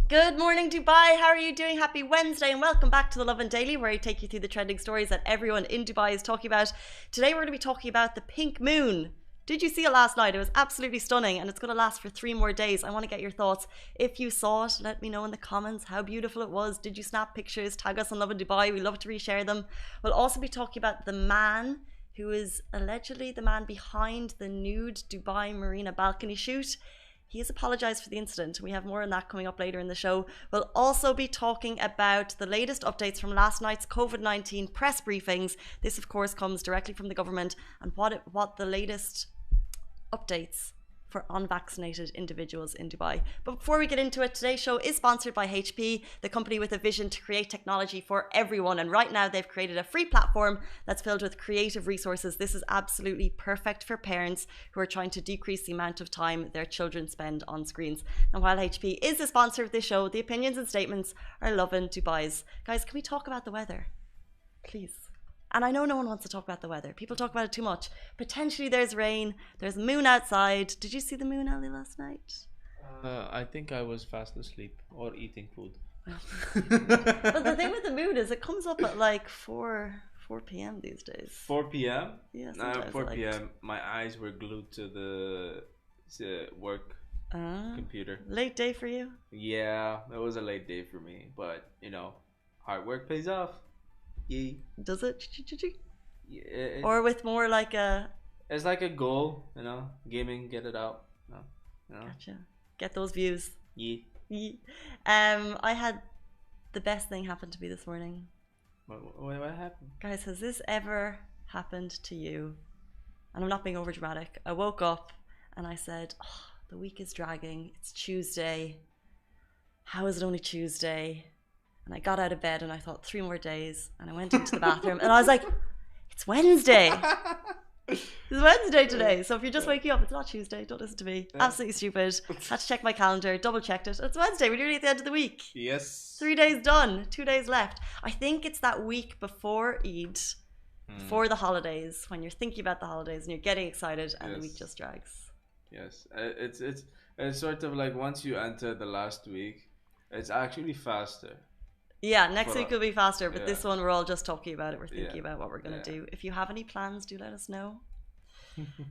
Good morning, Dubai. How are you doing? Happy Wednesday and welcome back to the Lovin Daily, where I take you through the trending stories that everyone in Dubai is talking about. Today we're going to be talking about the pink moon. Did you see it last night? It was absolutely stunning and it's going to last for 3 more days. I want to get your thoughts. If you saw it, let me know in the comments how beautiful it was. Did you snap pictures? Tag us on Lovin Dubai. We love to reshare them. We'll also be talking about the man who is allegedly the man behind the Nude Dubai Marina balcony shoot. He has apologized for the incident. We have more on that coming up later in the show. We'll also be talking about the latest updates from last night's COVID-19 press briefings. This, of course, comes directly from the government, and what the latest updates for unvaccinated individuals in Dubai. But before we get into it, today's show is sponsored by HP, the company with a vision to create technology for everyone. And right now they've created a free platform that's filled with creative resources. This is absolutely perfect for parents who are trying to decrease the amount of time their children spend on screens. Now, while HP is the sponsor of this show, the opinions and statements are Lovin Dubai's. Guys, can we talk about the weather? Please. And I know no one wants to talk about the weather. People talk about it too much. Potentially there's rain. There's a moon outside. Did you see the moon, Ali, last night? I think I was fast asleep or eating food. But the thing with the moon is it comes up at like 4 p.m. these days. 4 p.m.? Yeah, 4 p.m. My eyes were glued to the work computer. Late day for you? Yeah, it was a late day for me. But, you know, hard work pays off. Yeah. Does it? Yeah, or with more like a... It's like a goal, you know, gaming, get it out. No, you know. Gotcha. Get those views. Yeah. I had the best thing happen to me this morning. What happened? Guys, has this ever happened to you? And I'm not being over dramatic. I woke up and I said, oh, the week is dragging. It's Tuesday. How is it only Tuesday? And I got out of bed and I thought 3 more days, and I went into the bathroom and I was like, it's Wednesday. It's Wednesday today. So if you're just waking up, it's not Tuesday. Don't listen to me. Absolutely stupid. Had to check my calendar, double checked it. It's Wednesday. We're nearly at the end of the week. Yes. 3 days done. 2 days left. I think it's that week before Eid, before the holidays, when you're thinking about the holidays and you're getting excited, and the week just drags. Yes. It's sort of like once you enter the last week, it's actually faster. Yeah, next week will be faster, but this one we're all just talking about it. We're thinking about what we're going to do. If you have any plans, do let us know.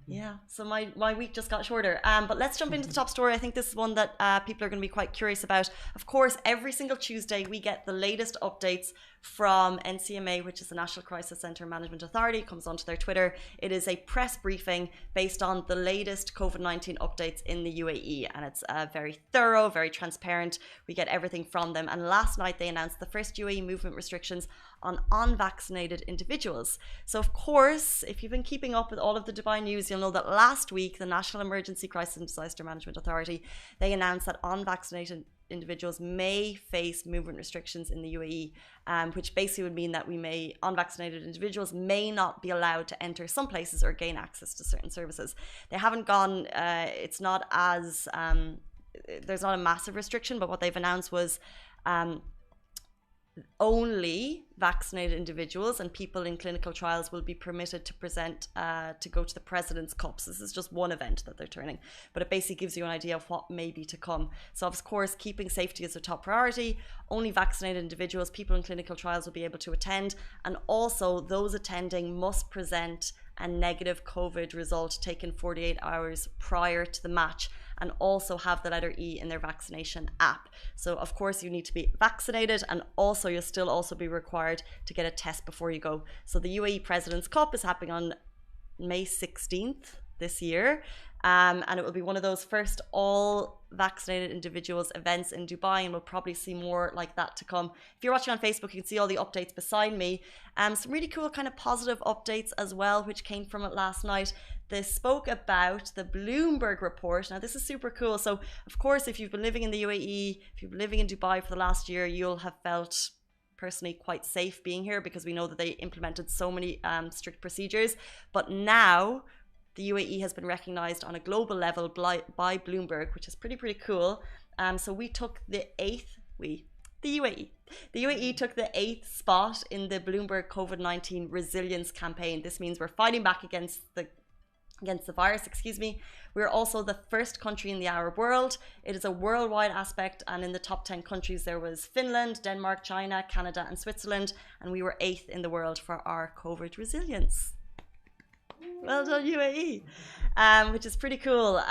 Yeah, so my week just got shorter. But let's jump into the top story. I think this is one that people are going to be quite curious about. Of course, every single Tuesday we get the latest updates from NCMA, which is the National Crisis Centre Management Authority. It comes onto their Twitter. It is a press briefing based on the latest COVID-19 updates in the UAE, and it's very thorough, very transparent. We get everything from them. And last night they announced the first UAE movement restrictions on unvaccinated individuals. So of course, if you've been keeping up with all of the Dubai news, you'll know that last week the National Emergency Crisis and Disaster Management Authority, they announced that unvaccinated individuals may face movement restrictions in the UAE, which basically would mean that unvaccinated individuals may not be allowed to enter some places or gain access to certain services. They haven't gone, it's not as, there's not a massive restriction, but what they've announced was only vaccinated individuals and people in clinical trials will be permitted to present to go to the President's Cups. This is just one event that they're turning, but it basically gives you an idea of what may be to come. So of course, keeping safety is a top priority. Only vaccinated individuals, people in clinical trials will be able to attend, and also those attending must present a negative COVID result taken 48 hours prior to the match, and also have the letter E in their vaccination app. So of course you need to be vaccinated, and also you'll still also be required to get a test before you go. So the UAE President's Cup is happening on May 16th this year. And it will be one of those first all vaccinated individuals events in Dubai, and we'll probably see more like that to come. If you're watching on Facebook, you can see all the updates beside me. Some really cool kind of positive updates as well, which came from it last night. They spoke about the Bloomberg report. Now this is super cool. So of course, if you've been living in the UAE, if you've been living in Dubai for the last year, you'll have felt personally quite safe being here, because we know that they implemented so many strict procedures. But now the UAE has been recognized on a global level by Bloomberg, which is pretty cool. So we took the UAE took the 8th spot in the Bloomberg COVID-19 Resilience campaign. This means we're fighting back against the virus, We're also the first country in the Arab world. It is a worldwide aspect, and in the top 10 countries there was Finland, Denmark, China, Canada and Switzerland, and we were 8th in the world for our COVID resilience. Well done, UAE, which is pretty cool.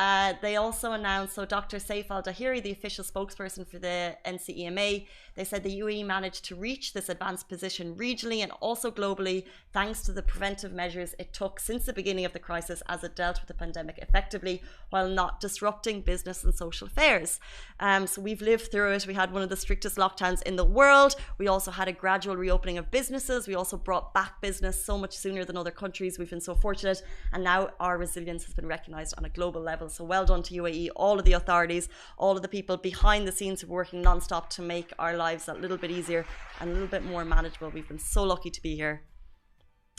They also announced, so Dr. Saif Al-Dahiri, the official spokesperson for the NCEMA, they said the UAE managed to reach this advanced position regionally and also globally thanks to the preventive measures it took since the beginning of the crisis, as it dealt with the pandemic effectively while not disrupting business and social affairs. So we've lived through it. We had one of the strictest lockdowns in the world. We also had a gradual reopening of businesses. We also brought back business so much sooner than other countries. We've been so fortunate, and now our resilience has been recognized on a global level. So well done to UAE, all of the authorities, all of the people behind the scenes who are working non-stop to make our lives a little bit easier and a little bit more manageable. We've been so lucky to be here,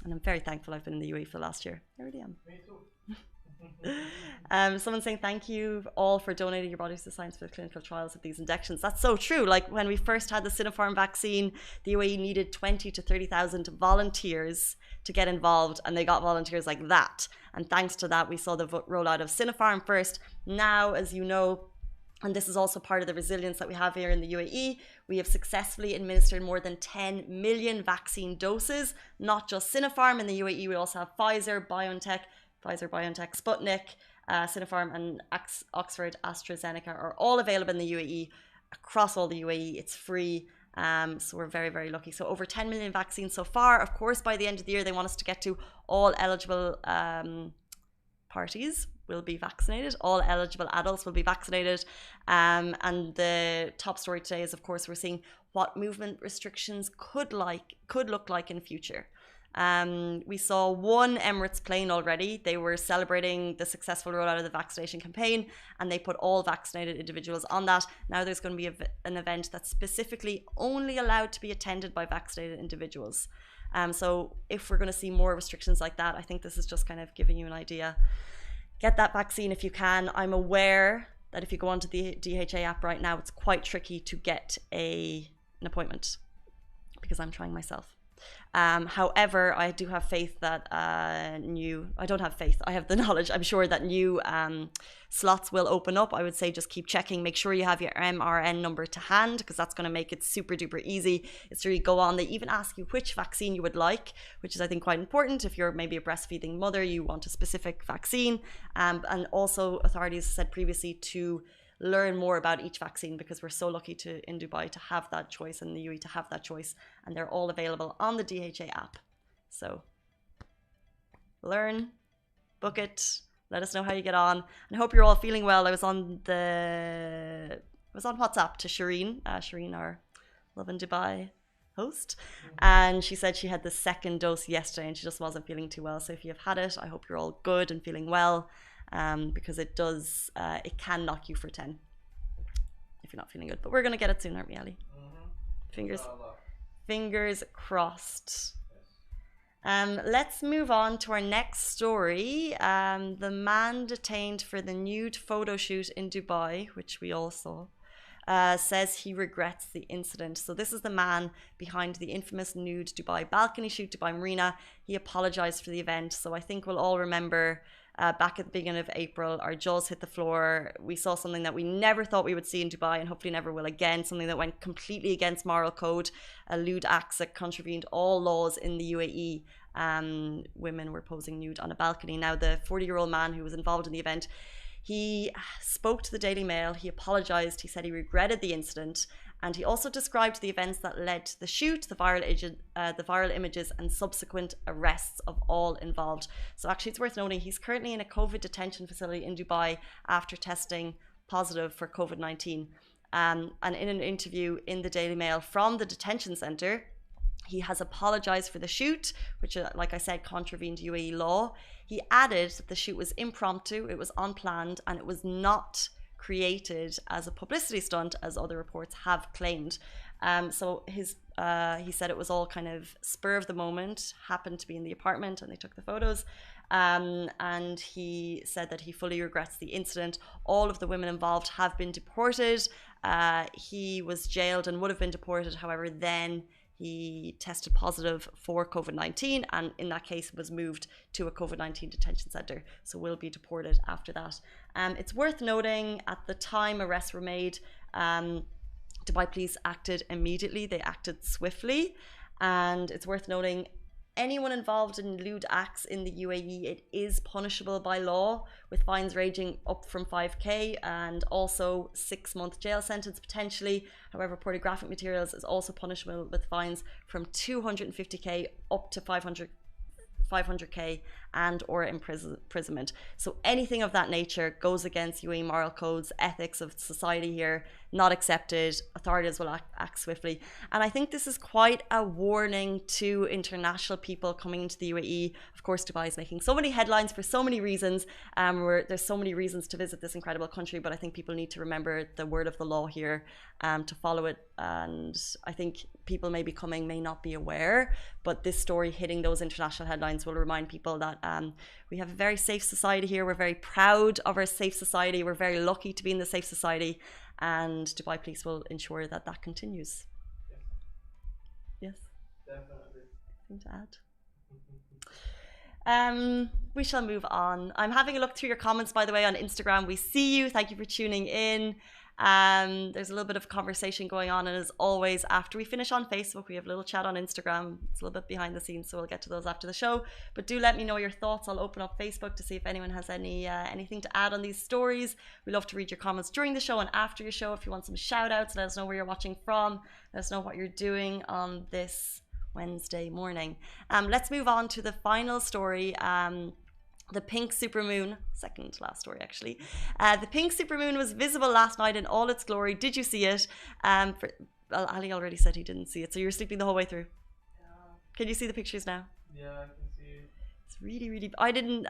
and I'm very thankful I've been in the UAE for the last year. I really am. Me too. Someone saying thank you all for donating your bodies to science for the clinical trials of these injections. That's so true. Like when we first had the Sinopharm vaccine, the UAE needed 20 to 30,000 volunteers to get involved, and they got volunteers like that. And thanks to that, we saw the rollout of Sinopharm first. Now, as you know, and this is also part of the resilience that we have here in the UAE, we have successfully administered more than 10 million vaccine doses, not just Sinopharm. In the UAE, we also have Pfizer, BioNTech, Sputnik, Sinopharm and Oxford AstraZeneca are all available in the UAE, across all the UAE. It's free. So we're very lucky. So over 10 million vaccines so far. Of course, by the end of the year, they want us to get to all eligible parties will be vaccinated. All eligible adults will be vaccinated. And the top story today is, of course, we're seeing what movement restrictions could look like in future. We saw one Emirates plane already. They were celebrating the successful rollout of the vaccination campaign, and they put all vaccinated individuals on that. Now there's going to be an event that's specifically only allowed to be attended by vaccinated individuals. So if we're going to see more restrictions like that, I think this is just kind of giving you an idea. Get that vaccine if you can. I'm aware that if you go onto the DHA app right now, it's quite tricky to get an appointment, because I'm trying myself. However, I do have faith that I don't have faith, I have the knowledge. I'm sure that new slots will open up. I would say just keep checking, make sure you have your MRN number to hand, because that's going to make it super duper easy. It's really go on. They even ask you which vaccine you would like, which is I think quite important. If you're maybe a breastfeeding mother, you want a specific vaccine. And also authorities said previously to learn more about each vaccine, because we're so lucky in Dubai to have that choice, and in the UAE to have that choice, and they're all available on the DHA app. So learn, book it, let us know how you get on, and I hope you're all feeling well. I was on WhatsApp to Shireen, our Lovin Dubai host, and she said she had the second dose yesterday and she just wasn't feeling too well. So if you've had it, I hope you're all good and feeling well. Because it can knock you for 10 if you're not feeling good. But we're going to get it soon, aren't we, Ali? Fingers crossed. Let's move on to our next story. The man detained for the nude photo shoot in Dubai, which we all saw, says he regrets the incident. So this is the man behind the infamous nude Dubai balcony shoot, Dubai Marina. He apologized for the event. So I think we'll all remember back at the beginning of April, our jaws hit the floor. We saw something that we never thought we would see in Dubai and hopefully never will again, something that went completely against moral code, lewd acts that contravened all laws in the UAE. Women were posing nude on a balcony. Now, the 40-year-old man who was involved in the event, he spoke to the Daily Mail. He apologized. He said he regretted the incident. And he also described the events that led to the shoot, the viral images, and subsequent arrests of all involved. So actually, it's worth noting he's currently in a COVID detention facility in Dubai after testing positive for COVID-19. And in an interview in the Daily Mail from the detention centre, he has apologized for the shoot, which, like I said, contravened UAE law. He added that the shoot was impromptu, it was unplanned, and it was not created as a publicity stunt, as other reports have claimed. So he said it was all kind of spur of the moment, happened to be in the apartment, and they took the photos. And he said that he fully regrets the incident. All of the women involved have been deported. He was jailed and would have been deported. However, then he tested positive for COVID-19, and in that case was moved to a COVID-19 detention centre, so will be deported after that. It's worth noting, at the time arrests were made, Dubai police acted immediately. They acted swiftly, and it's worth noting, anyone involved in lewd acts in the UAE, it is punishable by law, with fines ranging up from 5k and also 6-month jail sentence potentially. However, pornographic materials is also punishable with fines from 250k up to 500k and or imprisonment. So anything of that nature goes against UAE moral codes, ethics of society here, not accepted. Authorities will act swiftly. And I think this is quite a warning to international people coming into the UAE. Of course, Dubai is making so many headlines for so many reasons. There's so many reasons to visit this incredible country, but I think people need to remember the word of the law here, to follow it. And I think people may be coming, may not be aware, but this story hitting those international headlines will remind people that we have a very safe society here. We're very proud of our safe society. We're very lucky to be in the safe society, and Dubai police will ensure that that continues. Yes? Definitely. Anything to add? We shall move on. I'm having a look through your comments, by the way, on Instagram. We see you. Thank you for tuning in. There's a little bit of conversation going on, and as always, after we finish on Facebook, we have a little chat on Instagram. It's a little bit behind the scenes, so we'll get to those after the show. But do let me know your thoughts. I'll open up Facebook to see if anyone has anything to add on these stories. We love to read your comments during the show and after your show. If you want some shout outs, let us know where you're watching from. Let us know what you're doing on this Wednesday morning. Let's move on to the final story. The pink supermoon, second to last story actually. The pink supermoon was visible last night in all its glory. Did you see it? Well, Ali already said he didn't see it, so you were sleeping the whole way through. Yeah. Can you see the pictures now? Yeah, I can see it. It's really, really. I didn't.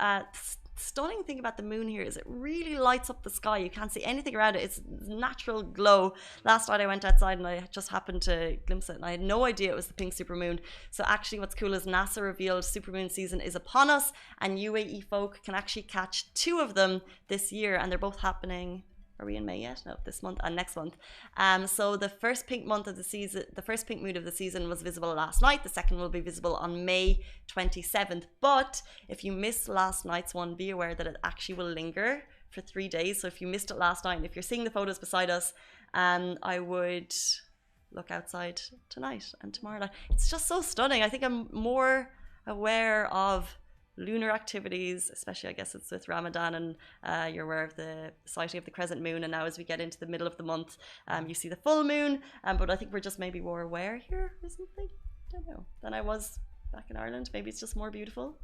Stunning thing about the moon here is it really lights up the sky. You can't see anything around it. It's natural glow. Last night I went outside and I just happened to glimpse it, and I had no idea it was the pink supermoon. So actually what's cool is NASA revealed supermoon season is upon us, and UAE folk can actually catch 2 of them this year, and they're both happening. Are we in May yet? No, this month and next month. So the first pink month of the season, the first pink moon of the season was visible last night. The second will be visible on May 27th. But if you missed last night's one, be aware that it actually will linger for 3 days. So if you missed it last night, and if you're seeing the photos beside us, I would look outside tonight and tomorrow night. It's just so stunning. I think I'm more aware of lunar activities, especially I guess it's with Ramadan, and you're aware of the sighting of the crescent moon, and now as we get into the middle of the month, you see the full moon, but I think we're just maybe more aware here or something, I don't know, than I was back in Ireland. Maybe it's just more beautiful.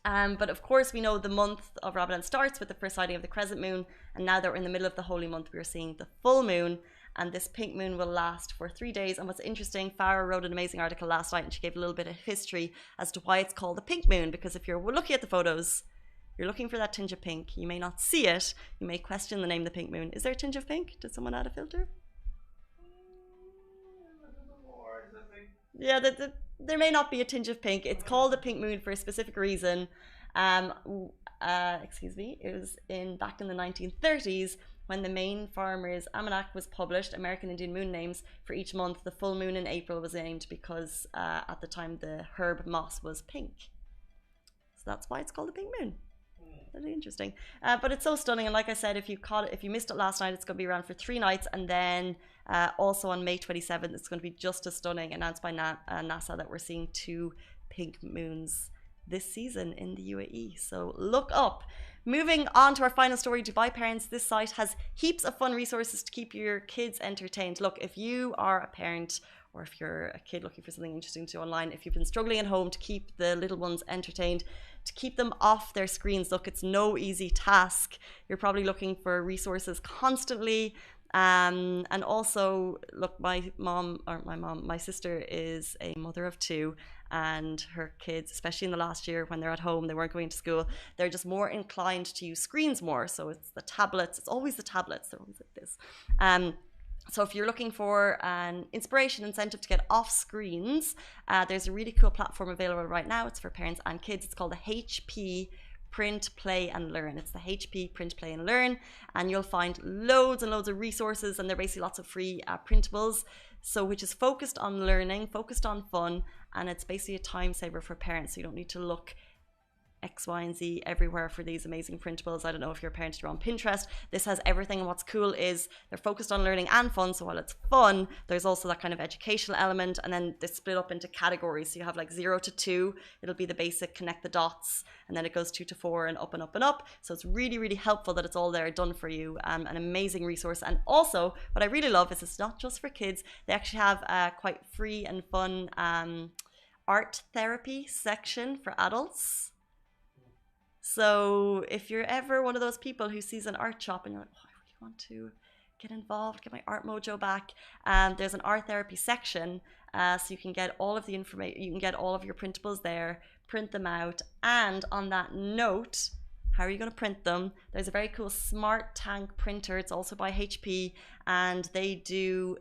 But of course we know the month of Ramadan starts with the first sighting of the crescent moon, and now that we're in the middle of the holy month, we're seeing the full moon, and this pink moon will last for 3 days. And what's interesting, Farah wrote an amazing article last night, and she gave a little bit of history as to why it's called the pink moon, because if you're looking at the photos, you're looking for that tinge of pink. You may not see it. You may question the name the pink moon. Is there a tinge of pink? Did someone add a filter? Yeah, there may not be a tinge of pink. It's called the pink moon for a specific reason. Excuse me, it was back in the 1930s when the main farmers' almanac was published, American Indian moon names for each month. The full moon in April was named because at the time the herb moss was pink. So that's why it's called the pink moon. Really interesting. But it's so stunning. And like I said, if you missed it last night, it's going to be around for 3 nights. And then also on May 27th, it's going to be just as stunning, announced by NASA, that we're seeing 2 pink moons this season in the UAE. So look up. Moving on to our final story, Dubai Parents. This site has heaps of fun resources to keep your kids entertained. Look, if you are a parent or if you're a kid looking for something interesting to do online, if you've been struggling at home to keep the little ones entertained, to keep them off their screens, look, it's no easy task. You're probably looking for resources constantly. And also, look, my sister is a mother of 2, and her kids, especially in the last year when they're at home, they weren't going to school, they're just more inclined to use screens more. So it's the tablets, it's always the tablets, they're always like this. So if you're looking for an inspiration incentive to get off screens, there's a really cool platform available right now. It's for parents and kids. It's called the HP Print, Play and Learn. It's the HP Print, Play and Learn, and you'll find loads and loads of resources, and they're basically lots of free printables. So which is focused on learning, focused on fun, and it's basically a time saver for parents. So you don't need to look X, Y, and Z everywhere for these amazing printables. I don't know if you're a parent, you're on Pinterest. This has everything, and what's cool is they're focused on learning and fun. So while it's fun, there's also that kind of educational element, and then they split up into categories. So you have like 0 to 2, it'll be the basic connect the dots, and then it goes 2 to 4 and up and up and up. So it's really, really helpful that it's all there done for you. An amazing resource. And also what I really love is it's not just for kids. They actually have quite free and fun art therapy section for adults. So if you're ever one of those people who sees an art shop and you're like, oh, I really want to get involved, get my art mojo back, there's an art therapy section, so you can get all of the information, you can get all of your printables there, print them out, and on that note, how are you going to print them? There's a very cool Smart Tank printer. It's also by HP, and they do,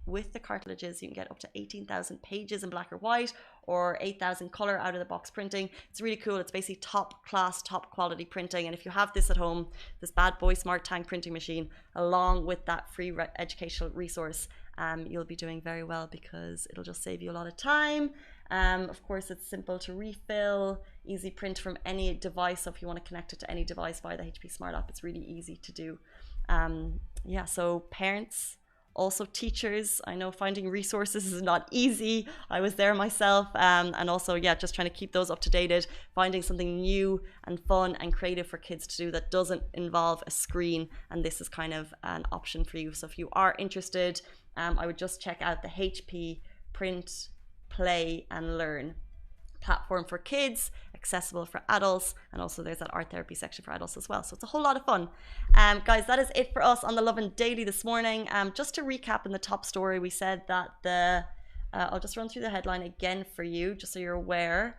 with the cartridges, you can get up to 18,000 pages in black or white, or 8,000 color out of the box printing. It's really cool. It's basically top class, top quality printing. And if you have this at home, this bad boy Smart Tank printing machine, along with that free educational resource, you'll be doing very well, because it'll just save you a lot of time. Of course, it's simple to refill, easy print from any device. So if you want to connect it to any device via the HP Smart app, it's really easy to do. Yeah, so parents, also teachers, I know finding resources is not easy. I was there myself, and also, yeah, just trying to keep those up to date, finding something new and fun and creative for kids to do that doesn't involve a screen, and this is kind of an option for you. So if you are interested, I would just check out the HP Print, Play and Learn platform for kids, accessible for adults, and also there's that art therapy section for adults as well. So it's a whole lot of fun. Guys, that is it for us on the Lovin Daily this morning. Just to recap in the top story, we said that I'll just run through the headline again for you, just so you're aware.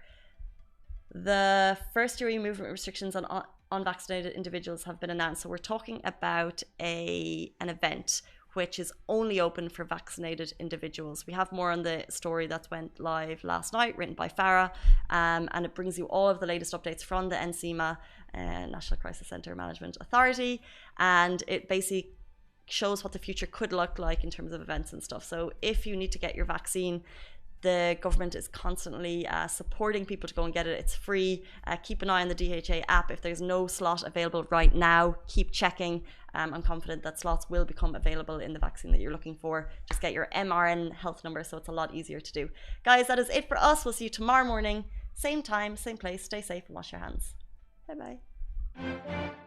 The first UAE movement restrictions on unvaccinated individuals have been announced. So we're talking about an event which is only open for vaccinated individuals. We have more on the story that went live last night, written by Farah, and it brings you all of the latest updates from the NCMA, National Crisis Centre Management Authority, and it basically shows what the future could look like in terms of events and stuff. So if you need to get your vaccine, the government is constantly supporting people to go and get it. It's free. Keep an eye on the DHA app. If there's no slot available right now, keep checking. I'm confident that slots will become available in the vaccine that you're looking for. Just get your MRN health number, so it's a lot easier to do. Guys, that is it for us. We'll see you tomorrow morning. Same time, same place. Stay safe and wash your hands. Bye-bye.